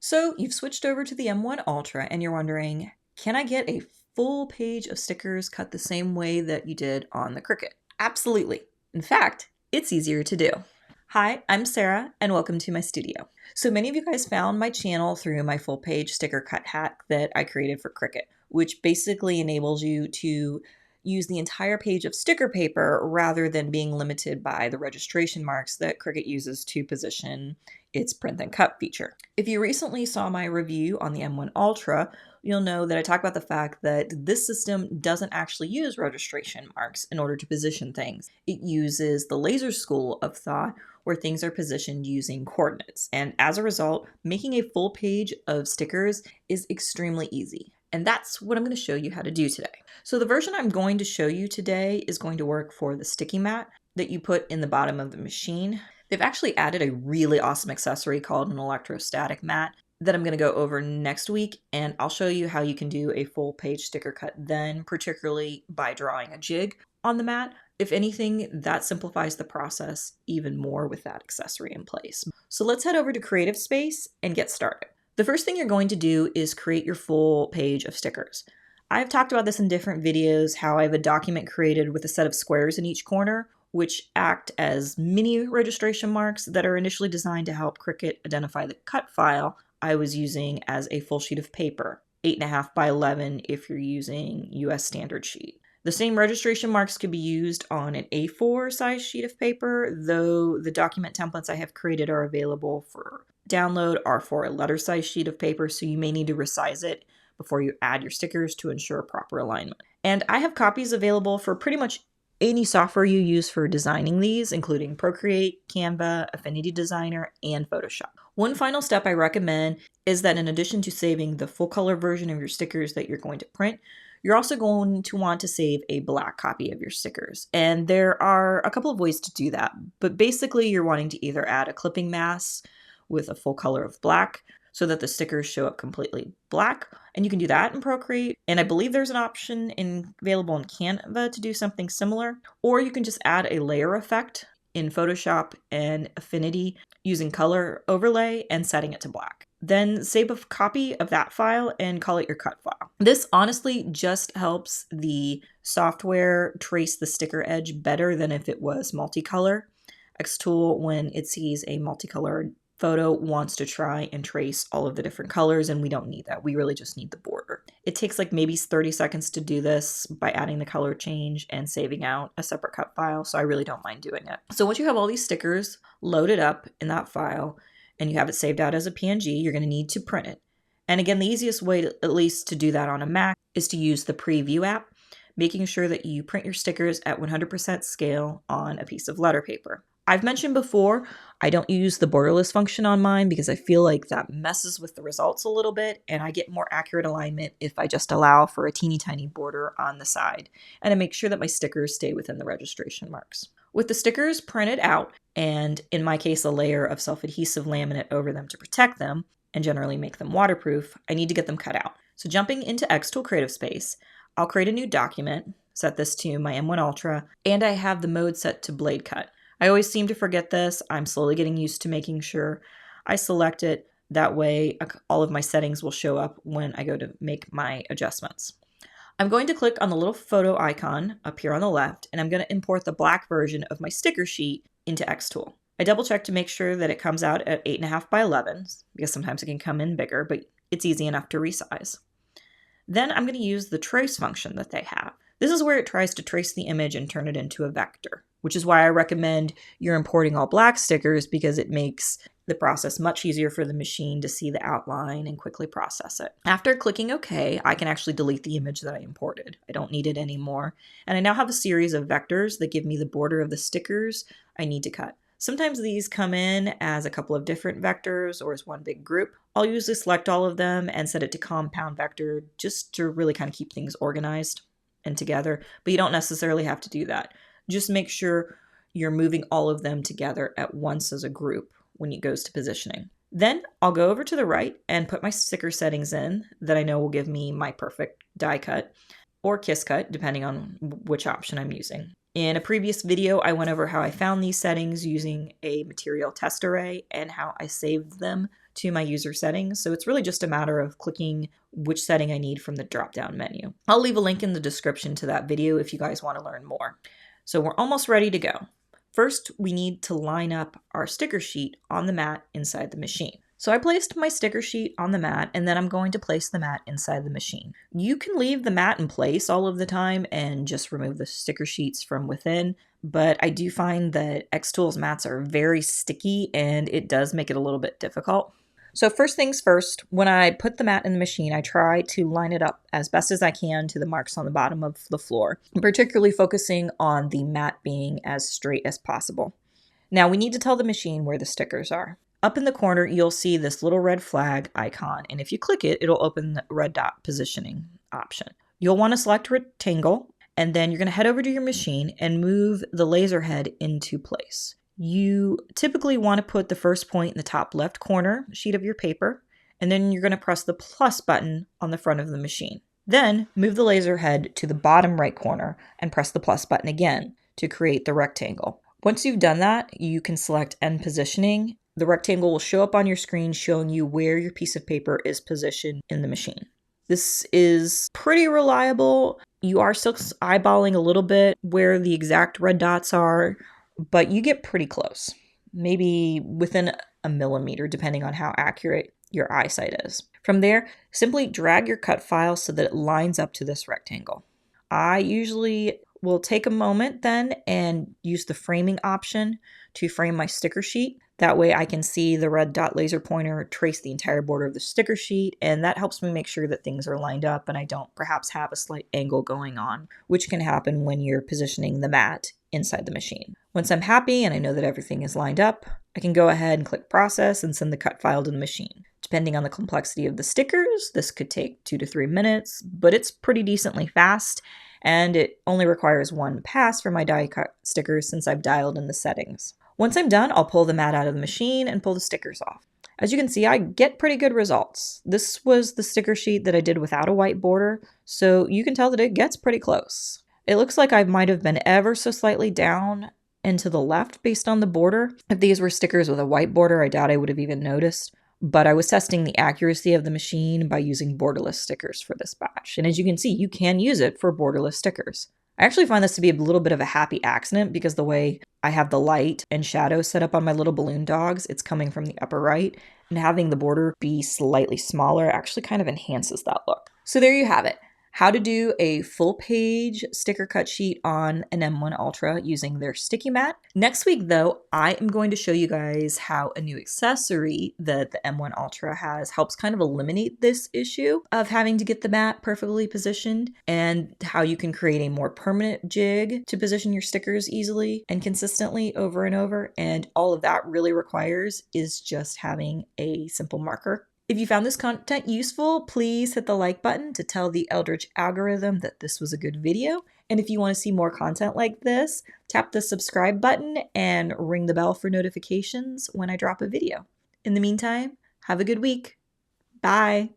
So you've switched over to the M1 Ultra and you're wondering, can I get a full page of stickers cut the same way that you did on the Cricut? Absolutely. In fact, it's easier to do. Hi, I'm Sarah and welcome to my studio. So many of you guys found my channel through my full page sticker cut hack that I created for Cricut, which basically enables you to use the entire page of sticker paper rather than being limited by the registration marks that Cricut uses to position its print and cut feature. If you recently saw my review on the M1 Ultra, you'll know that I talk about the fact that this system doesn't actually use registration marks in order to position things. It uses the laser school of thought where things are positioned using coordinates. And as a result, making a full page of stickers is extremely easy. And that's what I'm going to show you how to do today. So the version I'm going to show you today is going to work for the sticky mat that you put in the bottom of the machine. They've actually added a really awesome accessory called an electrostatic mat that I'm going to go over next week, and I'll show you how you can do a full page sticker cut then, particularly by drawing a jig on the mat. If anything, that simplifies the process even more with that accessory in place. So let's head over to Creative Space and get started. The first thing you're going to do is create your full page of stickers. I've talked about this in different videos, how I have a document created with a set of squares in each corner, which act as mini registration marks that are initially designed to help Cricut identify the cut file I was using as a full sheet of paper, 8.5 by 11 if you're using US standard sheet. The same registration marks could be used on an A4 size sheet of paper, though the document templates I have created are available for download are for a letter size sheet of paper, so you may need to resize it before you add your stickers to ensure proper alignment. And I have copies available for pretty much any software you use for designing these, including PROCREATE, CANVA, Affinity Designer, and Photoshop. One final step I recommend is that in addition to saving the full color version of your stickers that you're going to print, you're also going to want to save a black copy of your stickers. And there are a couple of ways to do that, but basically you're wanting to either add a clipping mask with a full color of black so that the stickers show up completely black. And you can do that in PROCREATE. And I believe there's an option available in CANVA to do something similar. Or you can just add a layer effect in Photoshop and Affinity using color overlay and setting it to black. Then save a copy of that file and call it your cut file. This honestly just helps the software trace the sticker edge better than if it was multicolor. Xtool, when it sees a multicolored photo, wants to try and trace all of the different colors, and we don't need that. We really just need the border. It takes like maybe 30 seconds to do this by adding the color change and saving out a separate cut file, so I really don't mind doing it. So once you have all these stickers loaded up in that file and you have it saved out as a PNG, you're going to need to print it. And again, the easiest way at least to do that on a Mac is to use the Preview app, making sure that you print your stickers at 100% scale on a piece of letter paper. I've mentioned before, I don't use the borderless function on mine because I feel like that messes with the results a little bit, and I get more accurate alignment if I just allow for a teeny tiny border on the side, and I make sure that my stickers stay within the registration marks. With the stickers printed out, and in my case a layer of self-adhesive laminate over them to protect them, and generally make them waterproof, I need to get them cut out. So jumping into Xtool Creative Space, I'll create a new document, set this to my M1 Ultra, and I have the mode set to blade cut. I always seem to forget this. I'm slowly getting used to making sure I select it. That way, all of my settings will show up when I go to make my adjustments. I'm going to click on the little photo icon up here on the left, and I'm going to import the black version of my sticker sheet into Xtool. I double check to make sure that it comes out at 8.5 by 11, because sometimes it can come in bigger, but it's easy enough to resize. Then I'm going to use the trace function that they have. This is where it tries to trace the image and turn it into a vector, which is why I recommend you're importing all black stickers because it makes the process much easier for the machine to see the outline and quickly process it. After clicking OK, I can actually delete the image that I imported. I don't need it anymore. And I now have a series of vectors that give me the border of the stickers I need to cut. Sometimes these come in as a couple of different vectors or as one big group. I'll usually select all of them and set it to compound vector just to really kind of keep things organized and together, but you don't necessarily have to do that. Just make sure you're moving all of them together at once as a group when it goes to positioning. Then I'll go over to the right and put my sticker settings in that I know will give me my perfect die cut or kiss cut, depending on which option I'm using. In a previous video, I went over how I found these settings using a material test array and how I saved them to my user settings. So it's really just a matter of clicking which setting I need from the drop-down menu. I'll leave a link in the description to that video if you guys want to learn more. So we're almost ready to go. First, we need to line up our sticker sheet on the mat inside the machine. So I placed my sticker sheet on the mat, and then I'm going to place the mat inside the machine. You can leave the mat in place all of the time and just remove the sticker sheets from within, but I do find that Xtool's mats are very sticky and it does make it a little bit difficult. So first things first, when I put the mat in the machine, I try to line it up as best as I can to the marks on the bottom of the floor, particularly focusing on the mat being as straight as possible. Now we need to tell the machine where the stickers are. Up in the corner, you'll see this little red flag icon, and if you click it, it'll open the red dot positioning option. You'll want to select rectangle, and then you're going to head over to your machine and move the laser head into place. You typically want to put the first point in the top left corner sheet of your paper, and then you're going to press the plus button on the front of the machine. Then move the laser head to the bottom right corner and press the plus button again to create the rectangle. Once you've done that, you can select end positioning. The rectangle will show up on your screen showing you where your piece of paper is positioned in the machine. This is pretty reliable. You are still eyeballing a little bit where the exact red dots are, but you get pretty close, maybe within a millimeter, depending on how accurate your eyesight is. From there, simply drag your cut file so that it lines up to this rectangle. I usually will take a moment then and use the framing option to frame my sticker sheet. That way I can see the red dot laser pointer trace the entire border of the sticker sheet, and that helps me make sure that things are lined up and I don't perhaps have a slight angle going on, which can happen when you're positioning the mat inside the machine. Once I'm happy and I know that everything is lined up, I can go ahead and click process and send the cut file to the machine. Depending on the complexity of the stickers, this could take 2 to 3 minutes, but it's pretty decently fast, and it only requires one pass for my die cut stickers since I've dialed in the settings. Once I'm done, I'll pull the mat out of the machine and pull the stickers off. As you can see, I get pretty good results. This was the sticker sheet that I did without a white border, so you can tell that it gets pretty close. It looks like I might have been ever so slightly down and to the left based on the border. If these were stickers with a white border, I doubt I would have even noticed, but I was testing the accuracy of the machine by using borderless stickers for this batch. And as you can see, you can use it for borderless stickers. I actually find this to be a little bit of a happy accident because the way I have the light and shadow set up on my little balloon dogs, it's coming from the upper right, and having the border be slightly smaller actually kind of enhances that look. So there you have it. How to do a full page sticker cut sheet on an M1 Ultra using their sticky mat. Next week though, I am going to show you guys how a new accessory that the M1 Ultra has helps kind of eliminate this issue of having to get the mat perfectly positioned, and how you can create a more permanent jig to position your stickers easily and consistently over and over. And all of that really requires is just having a simple marker. If you found this content useful, please hit the like button to tell the Eldritch algorithm that this was a good video. And if you want to see more content like this, tap the subscribe button and ring the bell for notifications when I drop a video. In the meantime, have a good week. Bye.